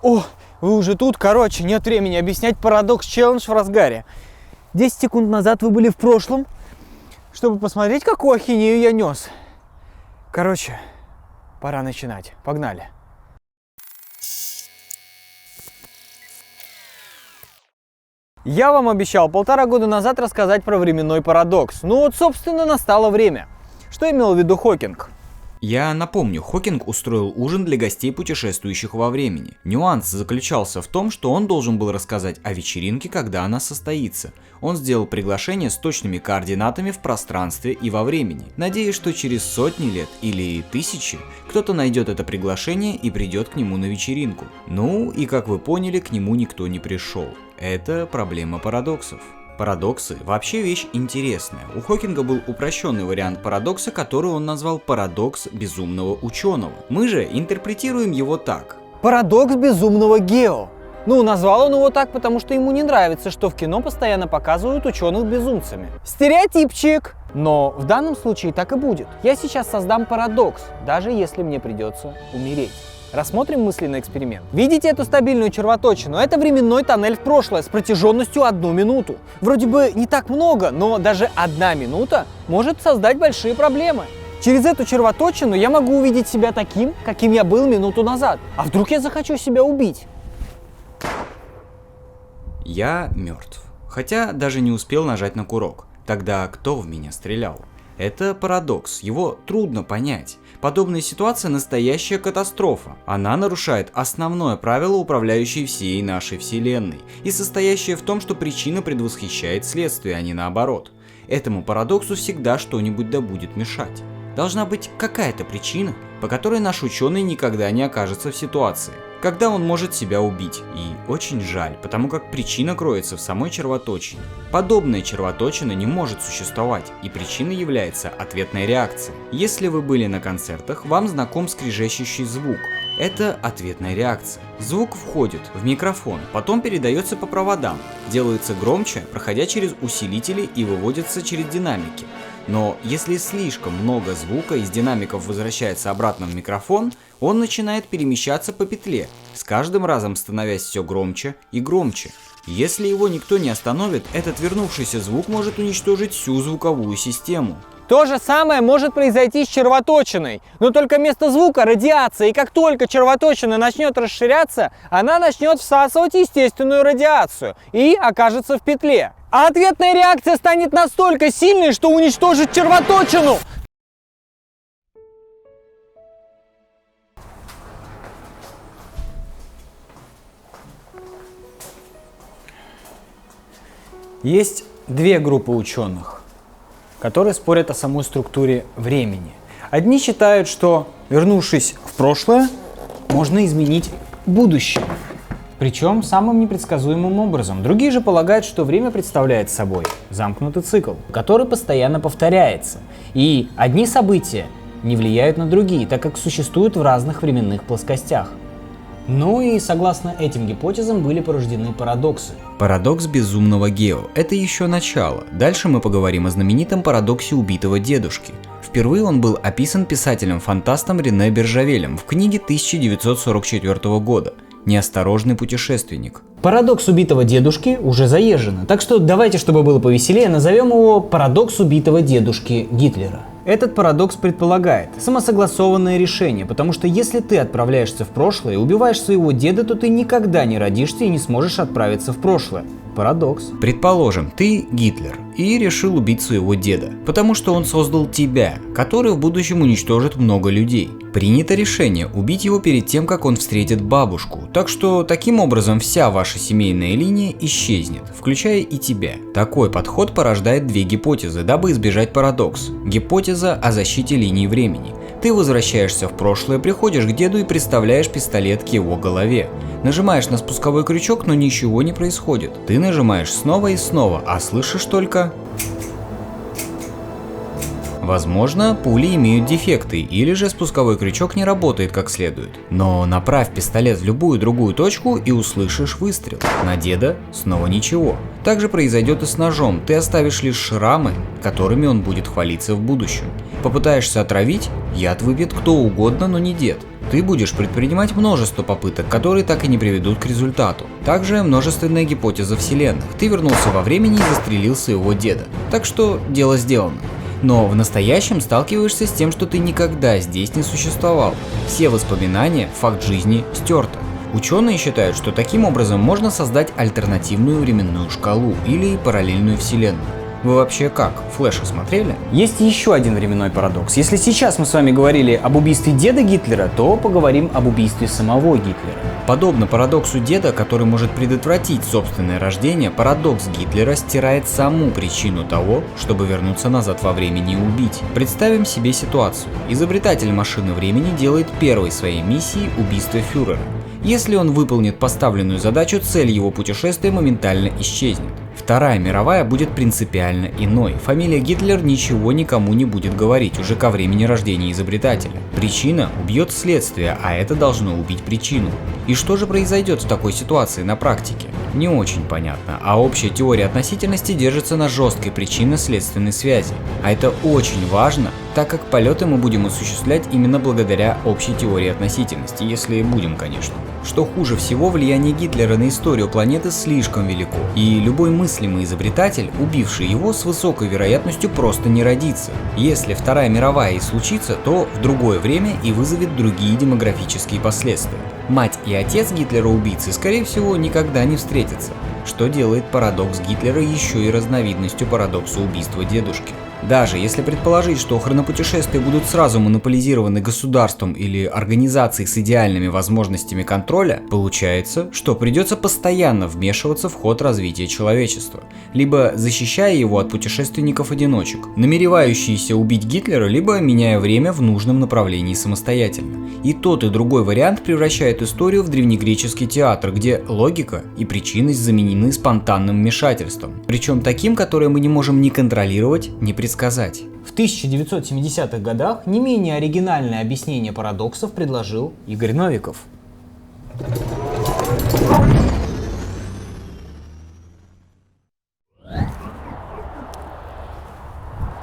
О, вы уже тут? Короче, нет времени объяснять парадокс-челлендж в разгаре. 10 секунд назад вы были в прошлом, чтобы посмотреть, какую ахинею я нес. Короче, пора начинать. Погнали. Я вам обещал 1,5 года назад рассказать про временной парадокс. Ну вот, собственно, настало время. Что имел в виду Хокинг? Я напомню, Хокинг устроил ужин для гостей, путешествующих во времени. Нюанс заключался в том, что он должен был рассказать о вечеринке, когда она состоится. Он сделал приглашение с точными координатами в пространстве и во времени, надеясь, что через сотни лет или тысячи кто-то найдет это приглашение и придет к нему на вечеринку. Ну и как вы поняли, к нему никто не пришел. Это проблема парадоксов. Парадоксы вообще вещь интересная. У Хокинга был упрощенный вариант парадокса, который он назвал парадокс безумного ученого. Мы же интерпретируем его так. Парадокс безумного Гео. Ну, назвал он его так, потому что ему не нравится, что в кино постоянно показывают ученых безумцами. Стереотипчик! Но в данном случае так и будет. Я сейчас создам парадокс, даже если мне придется умереть. Рассмотрим мысленный эксперимент. Видите эту стабильную червоточину? Это временной тоннель в прошлое с протяженностью 1 минуту. Вроде бы не так много, но даже 1 минута может создать большие проблемы. Через эту червоточину я могу увидеть себя таким, каким я был минуту назад. А вдруг я захочу себя убить? Я мертв. Хотя даже не успел нажать на курок. Тогда кто в меня стрелял? Это парадокс, его трудно понять. Подобная ситуация – настоящая катастрофа. Она нарушает основное правило, управляющее всей нашей Вселенной, и состоящее в том, что причина предвосхищает следствие, а не наоборот. Этому парадоксу всегда что-нибудь да будет мешать. Должна быть какая-то причина, по которой наш ученый никогда не окажется в ситуации, когда он может себя убить. И очень жаль, потому как причина кроется в самой червоточине. Подобная червоточина не может существовать, и причиной является ответная реакция. Если вы были на концертах, вам знаком скрежещущий звук. Это ответная реакция. Звук входит в микрофон, потом передается по проводам, делается громче, проходя через усилители и выводится через динамики. Но если слишком много звука из динамиков возвращается обратно в микрофон, он начинает перемещаться по петле, с каждым разом становясь все громче и громче. Если его никто не остановит, этот вернувшийся звук может уничтожить всю звуковую систему. То же самое может произойти с червоточиной, но только вместо звука радиация, и как только червоточина начнет расширяться, она начнет всасывать естественную радиацию и окажется в петле. А ответная реакция станет настолько сильной, что уничтожит червоточину. Есть две группы ученых, которые спорят о самой структуре времени. Одни считают, что, вернувшись в прошлое, можно изменить будущее. Причем самым непредсказуемым образом. Другие же полагают, что время представляет собой замкнутый цикл, который постоянно повторяется. И одни события не влияют на другие, так как существуют в разных временных плоскостях. Ну и согласно этим гипотезам были порождены парадоксы. Парадокс безумного Гео – это еще начало. Дальше мы поговорим о знаменитом парадоксе убитого дедушки. Впервые он был описан писателем-фантастом Рене Бержавелем в книге 1944 года «Неосторожный путешественник». Парадокс убитого дедушки уже заезжено, так что давайте, чтобы было повеселее, назовем его парадокс убитого дедушки Гитлера. Этот парадокс предполагает самосогласованное решение, потому что если ты отправляешься в прошлое и убиваешь своего деда, то ты никогда не родишься и не сможешь отправиться в прошлое. Парадокс. Предположим, ты Гитлер и решил убить своего деда, потому что он создал тебя, который в будущем уничтожит много людей. Принято решение убить его перед тем, как он встретит бабушку, так что таким образом вся ваша семейная линия исчезнет, включая и тебя. Такой подход порождает две гипотезы, дабы избежать парадокс. Гипотеза о защите линии времени. Ты возвращаешься в прошлое, приходишь к деду и приставляешь пистолет к его голове. Нажимаешь на спусковой крючок, но ничего не происходит. Ты нажимаешь снова и снова, а слышишь только... Возможно, пули имеют дефекты, или же спусковой крючок не работает как следует. Но направь пистолет в любую другую точку и услышишь выстрел. На деда снова ничего. Так же произойдет и с ножом, ты оставишь лишь шрамы, которыми он будет хвалиться в будущем. Попытаешься отравить, яд выпьет кто угодно, но не дед. ты будешь предпринимать множество попыток, которые так и не приведут к результату. Также множественная гипотеза вселенных. Ты вернулся во времени и застрелил своего деда. Так что дело сделано. Но в настоящем сталкиваешься с тем, что ты никогда здесь не существовал. Все воспоминания, факт жизни стерты. Ученые считают, что таким образом можно создать альтернативную временную шкалу или параллельную вселенную. Вы вообще как, Флэша смотрели? Есть еще один временной парадокс. Если сейчас мы с вами говорили об убийстве деда Гитлера, то поговорим об убийстве самого Гитлера. Подобно парадоксу деда, который может предотвратить собственное рождение, парадокс Гитлера стирает саму причину того, чтобы вернуться назад во времени и убить. Представим себе ситуацию. Изобретатель машины времени делает первой своей миссией убийство фюрера. Если он выполнит поставленную задачу, цель его путешествия моментально исчезнет. Вторая мировая будет принципиально иной. Фамилия Гитлер ничего никому не будет говорить уже ко времени рождения изобретателя. Причина убьет следствие, а это должно убить причину. И что же произойдет в такой ситуации на практике? Не очень понятно, а общая теория относительности держится на жесткой причинно-следственной связи. А это очень важно, так как полеты мы будем осуществлять именно благодаря общей теории относительности, если будем, конечно. Что хуже всего, влияние Гитлера на историю планеты слишком велико, и любой мыслимый изобретатель, убивший его, с высокой вероятностью просто не родится. Если Вторая мировая и случится, то в другое время и вызовет другие демографические последствия. Мать и отец Гитлера-убийцы, скорее всего, никогда не встретятся, что делает парадокс Гитлера еще и разновидностью парадокса убийства дедушки. Даже если предположить, что хронопутешествия будут сразу монополизированы государством или организацией с идеальными возможностями контроля, получается, что придется постоянно вмешиваться в ход развития человечества, либо защищая его от путешественников-одиночек, намеревающиеся убить Гитлера, либо меняя время в нужном направлении самостоятельно. И тот, и другой вариант превращает историю в древнегреческий театр, где логика и причинность заменены спонтанным вмешательством, причем таким, которое мы не можем ни контролировать, ни предсказать. В 1970-х годах не менее оригинальное объяснение парадоксов предложил Игорь Новиков.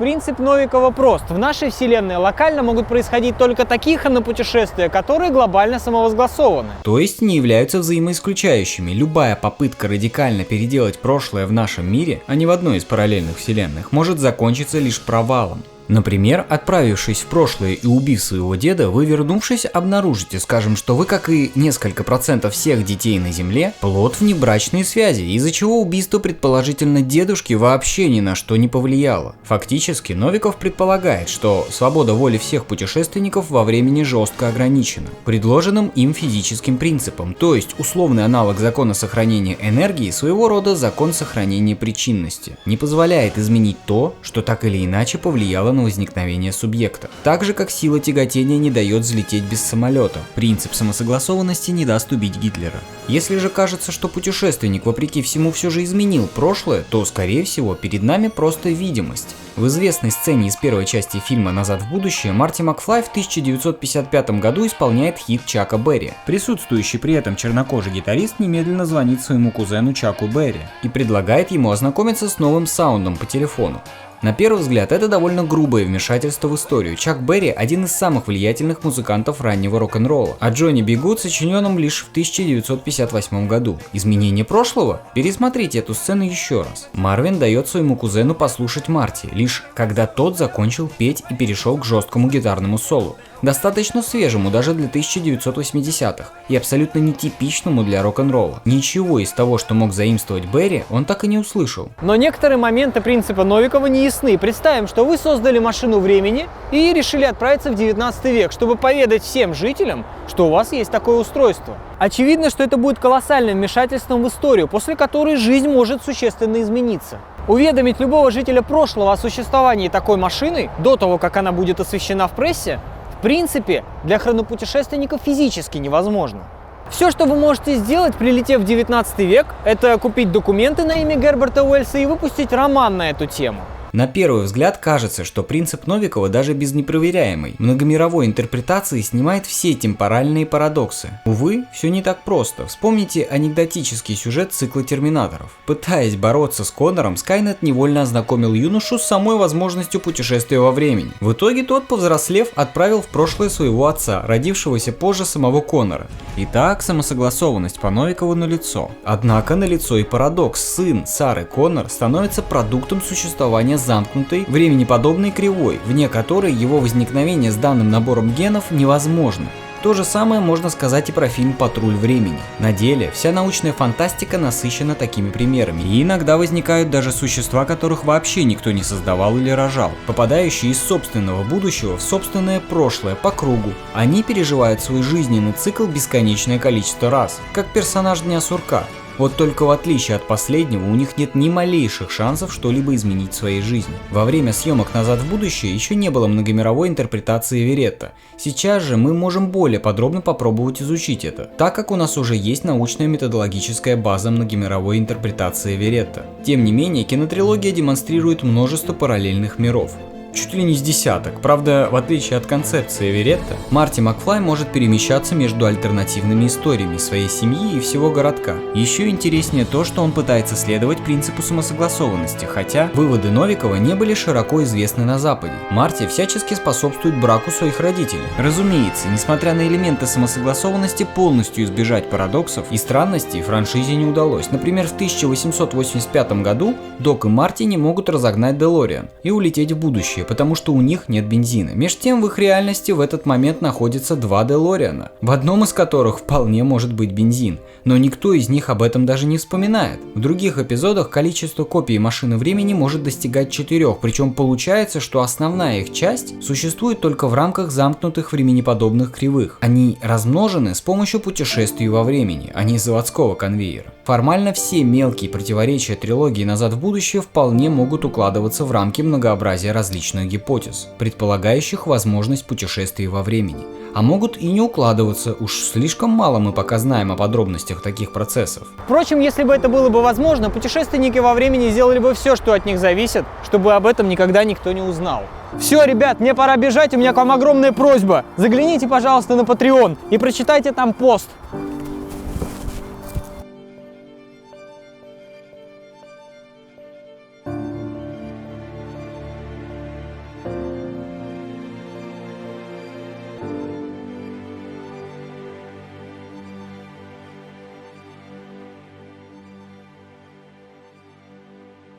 Принцип Новикова прост. В нашей вселенной локально могут происходить только такие хронопутешествия, которые глобально самовозгласованы. То есть не являются взаимоисключающими. Любая попытка радикально переделать прошлое в нашем мире, а не в одной из параллельных вселенных, может закончиться лишь провалом. Например, отправившись в прошлое и убив своего деда, вы, вернувшись, обнаружите, скажем, что вы, как и несколько процентов всех детей на Земле, плод внебрачной связи, из-за чего убийство предположительно дедушки вообще ни на что не повлияло. Фактически, Новиков предполагает, что свобода воли всех путешественников во времени жестко ограничена предложенным им физическим принципом, то есть условный аналог закона сохранения энергии, своего рода закон сохранения причинности, не позволяет изменить то, что так или иначе повлияло на возникновение субъекта. Так же, как сила тяготения не дает взлететь без самолета, принцип самосогласованности не даст убить Гитлера. Если же кажется, что путешественник вопреки всему все же изменил прошлое, то, скорее всего, перед нами просто видимость. В известной сцене из первой части фильма «Назад в будущее» Марти Макфлай в 1955 году исполняет хит Чака Берри. Присутствующий при этом чернокожий гитарист немедленно звонит своему кузену Чаку Берри и предлагает ему ознакомиться с новым саундом по телефону. На первый взгляд, это довольно грубое вмешательство в историю. Чак Берри – один из самых влиятельных музыкантов раннего рок-н-ролла, а Джонни Би Гуд сочинен им лишь в 1958 году. Изменение прошлого? Пересмотрите эту сцену еще раз. Марвин дает своему кузену послушать Марти, лишь когда тот закончил петь и перешел к жесткому гитарному соло. Достаточно свежему даже для 1980-х и абсолютно нетипичному для рок-н-ролла. Ничего из того, что мог заимствовать Берри, он так и не услышал. Но некоторые моменты принципа Новикова не ясны. Представим, что вы создали машину времени и решили отправиться в 19 век, чтобы поведать всем жителям, что у вас есть такое устройство. Очевидно, что это будет колоссальным вмешательством в историю, после которой жизнь может существенно измениться. Уведомить любого жителя прошлого о существовании такой машины, до того, как она будет освещена в прессе, в принципе, для хронопутешественников физически невозможно. Все, что вы можете сделать, прилетев в 19 век, это купить документы на имя Герберта Уэллса и выпустить роман на эту тему. На первый взгляд кажется, что принцип Новикова даже без непроверяемой многомировой интерпретации снимает все темпоральные парадоксы. Увы, все не так просто. Вспомните анекдотический сюжет цикла Терминаторов. Пытаясь бороться с Коннором, Скайнет невольно ознакомил юношу с самой возможностью путешествия во времени. В итоге тот, повзрослев, отправил в прошлое своего отца, родившегося позже самого Коннора. Итак, самосогласованность по Новикову налицо. Однако налицо и парадокс. Сын Сары Коннор становится продуктом существования замкнутой, временеподобной кривой, вне которой его возникновение с данным набором генов невозможно. То же самое можно сказать и про фильм «Патруль времени». На деле, вся научная фантастика насыщена такими примерами, и иногда возникают даже существа, которых вообще никто не создавал или рожал, попадающие из собственного будущего в собственное прошлое по кругу. Они переживают свой жизненный цикл бесконечное количество раз, как персонаж Дня Сурка. Вот только в отличие от последнего, у них нет ни малейших шансов что-либо изменить в своей жизни. Во время съемок «Назад в будущее» еще не было многомировой интерпретации Веретта. Сейчас же мы можем более подробно попробовать изучить это, так как у нас уже есть научная методологическая база многомировой интерпретации Веретта. Тем не менее, кинотрилогия демонстрирует множество параллельных миров. Чуть ли не с десяток. Правда, в отличие от концепции Веретта, Марти Макфлай может перемещаться между альтернативными историями своей семьи и всего городка. Еще интереснее то, что он пытается следовать принципу самосогласованности, хотя выводы Новикова не были широко известны на Западе. Марти всячески способствует браку своих родителей. Разумеется, несмотря на элементы самосогласованности, полностью избежать парадоксов и странностей франшизе не удалось. Например, в 1885 году Док и Марти не могут разогнать Делориан и улететь в будущее, потому что у них нет бензина. Меж тем в их реальности в этот момент находится два Делориана, в одном из которых вполне может быть бензин, но никто из них об этом даже не вспоминает. В других эпизодах количество копий машины времени может достигать 4, причем получается, что основная их часть существует только в рамках замкнутых временеподобных кривых. Они размножены с помощью путешествий во времени, а не заводского конвейера. Формально все мелкие противоречия трилогии «Назад в будущее» вполне могут укладываться в рамки многообразия различных гипотез, предполагающих возможность путешествий во времени. А могут и не укладываться, уж слишком мало мы пока знаем о подробностях таких процессов. Впрочем, если бы это было бы возможно, путешественники во времени сделали бы все, что от них зависит, чтобы об этом никогда никто не узнал. Все, ребят, мне пора бежать, у меня к вам огромная просьба. Загляните, пожалуйста, на Patreon и прочитайте там пост.